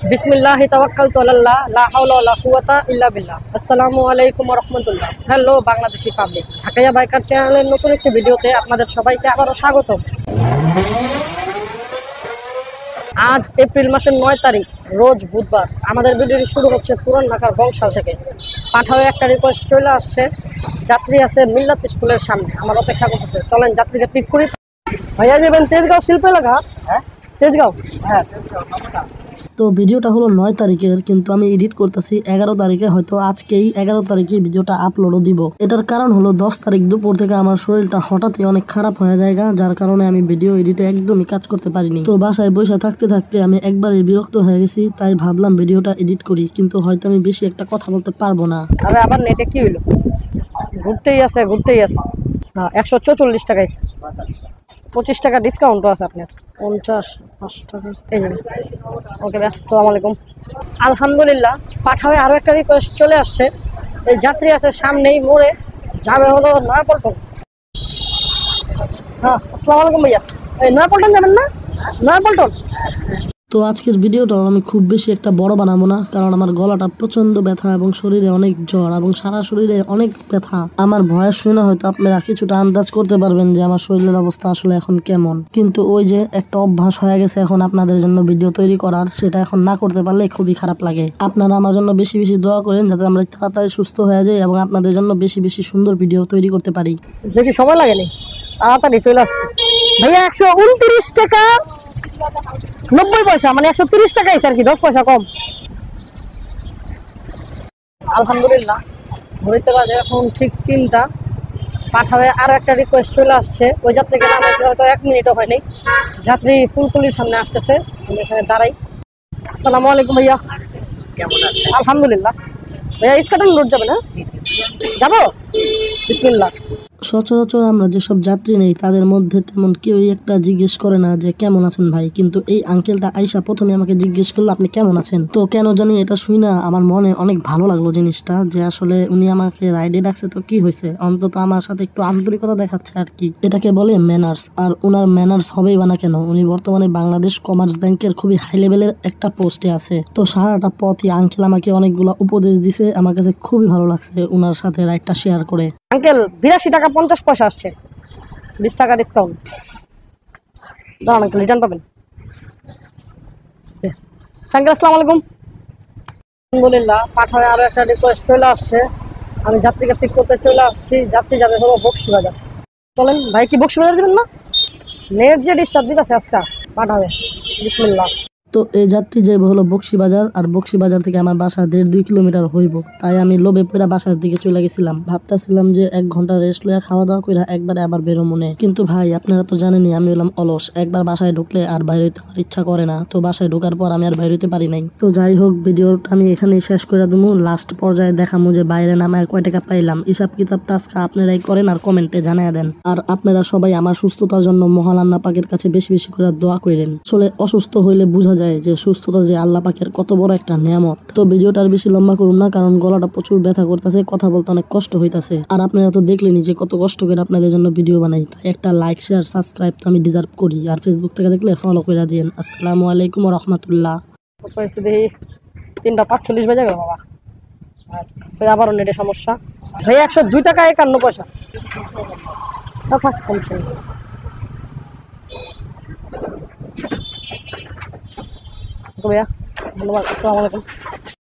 বিসমিল্লাহি তাওয়াক্কালতু আলাল্লাহ লা হাওলা ওয়ালা কুওয়াতা ইল্লা বিল্লাহ। আসসালামু আলাইকুম ওয়া রাহমাতুল্লাহ। হ্যালো বাংলাদেশি পাবলিক, ঢাকাইয়া বাইকার চ্যানেলের নতুন একটি ভিডিওতে আপনাদের সবাইকে আবারও স্বাগতম। আজ এপ্রিল মাসের 9 তারিখ, রোজ বুধবার। আমাদের ভিডিওটি শুরু হচ্ছে পুরান ঢাকার বংশাল থেকে। পাঠাও একটা রিকোয়েস্ট চলে আসছে, যাত্রী আছে মিল্লাত স্কুলের সামনে, আমার অপেক্ষা করতেছে। চলেন যাত্রীকে পিক করি। ভাইয়া যাবেন তেজগাঁও শিল্প এলাকা? হ্যাঁ তেজগাঁও। হ্যাঁ তো ভিডিওটা হলো 9 তারিখের, কিন্তু আমি এডিট করতেছি 11 তারিখে। হয়তো আজকেই 11 তারিখে ভিডিওটা আপলোডও দিব। এটার কারণ হলো 10 তারিখ দুপুর থেকে আমার শরীরটা হঠাৎই অনেক খারাপ হয়ে যায়, যার কারণে আমি ভিডিও এডিটে একদমই কাজ করতে পারিনি। তো বাসায় বসে থাকতে থাকতে আমি একবারই বিরক্ত হয়ে গেছি, তাই ভাবলাম ভিডিওটা এডিট করি, কিন্তু হয়তো আমি বেশি একটা কথা বলতে পারবো না। আরে আবার নেটে কি হইলো? ঘুরতেই আছে 144 টাকা। 25 টাকা ডিসকাউন্টও আছে আপনার, 50 টাকা। এই যে ওকে ভাই, আসসালামু আলাইকুম। আলহামদুলিল্লাহ, পাঠাওয়ে আরও একটা রিকোয়েস্ট চলে আসছে। এই যাত্রী আছে সামনেই মোড়ে, যাবে হলো নয়াপল্টন। হ্যাঁ আসসালামু আলাইকুম ভাইয়া, এই নয়াপল্টন যাবেন না? নয়াপল্টন। তো আজকের ভিডিওটা আমি খুব বেশি একটা বড় বানাবো না, কারণ আমার গলাটা প্রচন্ড ব্যথা এবং শরীরে অনেক জ্বর এবং সারা শরীরে অনেক ব্যথা। আমার ভয়েস শুনে হয়তো আপনারা কিছুটা আন্দাজ করতে পারবেন যে আমার শরীরের অবস্থা আসলে এখন কেমন। কিন্তু ওই যে একটা অভ্যাস হয়ে গেছে এখন আপনাদের জন্য ভিডিও তৈরি করার, সেটা এখন না করতে পারলে খুবই খারাপ লাগে। আপনারা আমার জন্য বেশি বেশি দোয়া করেন যাতে আমরা তাড়াতাড়ি সুস্থ হয়ে যাই এবং আপনাদের জন্য বেশি বেশি সুন্দর ভিডিও তৈরি করতে পারি। বেশি সময় লাগেনি, তাড়াতাড়ি চলে আসছে। ভাইয়া 129 টাকা 90 পয়সা, মানে 130 টাকাই স্যার, কি 10 পয়সা কম। আলহামদুলিল্লাহ, ঘুরতে বাজে এখন ঠিক 3টা। পাঠাবে আরো একটা রিকোয়েস্ট চলে আসছে। ওই যাত্রীকে নাম আসলে হয়তো 1 মিনিটও হয়নি। যাত্রী ফুলকুলির সামনে আসতেছে, আমি এখানে দাঁড়াই। আসসালামু আলাইকুম ভাইয়া, কেমন আছেন? আলহামদুলিল্লাহ। ভাইয়া ইস্কাটন রোড যাবে না? যাবো, বিসমিল্লাহ। সচরাচর আমরা যেসব যাত্রী নেই তাদের মধ্যে তেমন কেউই একটা জিজ্ঞেস করে না যে কেমন আছেন ভাই, কিন্তু এই আঙ্কেলটা আইসা প্রথমে আমাকে জিজ্ঞেস করলো আপনি কেমন আছেন। তো কেন জানি এটা শুই না আমার মনে অনেক ভালো লাগলো জিনিসটা, যে আসলে উনি আমাকে রাইডে ডাকছে তো কি হয়েছে, অন্তত আমার সাথে একটু আন্তরিকতা দেখাচ্ছে আর কি। এটাকে বলে ম্যানার্স। আর ওনার ম্যানার্স হবেই বা না কেন, উনি বর্তমানে বাংলাদেশ কমার্স ব্যাংকের খুবই হাই লেভেলের একটা পোস্টে আছে। তো সারাটা পথই আঙ্কেল আমাকে অনেকগুলো উপদেশ দিছে, আমার কাছে খুবই ভালো লাগছে ওনার সাথে রাইডটা শেয়ার করে। আঙ্কেল 82 টাকা 50 পয়সা আসছে, 20 টাকা ডিসকাউন্ট। দাঁড়ান আঙ্কেল, রিটার্ন পাবেন। আঙ্কেল আসসালামু আলাইকুম। আলহামদুলিল্লাহ, পাঠায় আরো একটা রিকোয়েস্ট চলে আসছে। আমি যাত্রীকে পিক করতে চলে আসছি। যাত্রী যাবে হলো বক্সিবাজার। চলেন ভাই, কি বক্সিবাজার যাবেন না? নেট যে ডিস্টার্ব দিতেছে আজকে, পাঠাবে। বিসমিল্লাহ। তো এই যাত্রী যাইব হলো বক্সিবাজার, আর বক্সিবাজার থেকে আমার বাসা 1.5-2 কিলোমিটার হইব। তাই আমি লোভে পড়া বাসার দিকে চলে গেছিলাম। ভাবতেছিলাম যে 1 ঘন্টা রেস্ট লইয়া খাওয়া দাওয়া করে একবারে আবার বেরো মনে। কিন্তু ভাই আপনারা তো জানেনই আমি হলাম অলস, একবার বাসায় ঢুকলে আর বাইরে হইতে আমার ইচ্ছা করে না। তো বাসায় ঢোকার পর আমি আর বাইরে হইতে পারি নাই। তো যাই হোক, ভিডিওটা আমি এখানেই শেষ করে দেবো। লাস্ট পর্যায়ে দেখামু যে বাইরে নামায় কয় টাকা পাইলাম। হিসাব কিতাবটা আজকে আপনারাই করেন আর কমেন্টে জানায় দেন। আর আপনারা সবাই আমার সুস্থতার জন্য মহান আল্লাহ পাকের কাছে বেশি বেশি করে দোয়া করেন। আসলে অসুস্থ হইলে বোঝা যায় যে সুস্থতা যে আল্লাহ পাকের কত বড় একটা নিয়ামত। তো ভিডিওটা আর বেশি লম্বা করুন না, কারণ গলাটা প্রচুর ব্যথা করতেছে, কথা বলতে অনেক কষ্ট হইতাছে। আর আপনারা তো দেখলেনই যে কত কষ্ট করে আপনাদের জন্য ভিডিও বানাই, তাই একটা লাইক শেয়ার সাবস্ক্রাইব তো আমি ডিজার্ভ করি। আর ফেসবুক থেকে দেখলে ফলো করে দিন। আসসালামু আলাইকুম ওয়া রাহমাতুল্লাহ। দেখি 3:45 বেজে গেল বাবা। আচ্ছা, আবারও নেটে সমস্যা। ভাই 102 টাকা 51 পয়সা। ভাইয়া ধন্যবাদ, আসসালামু আলাইকুম।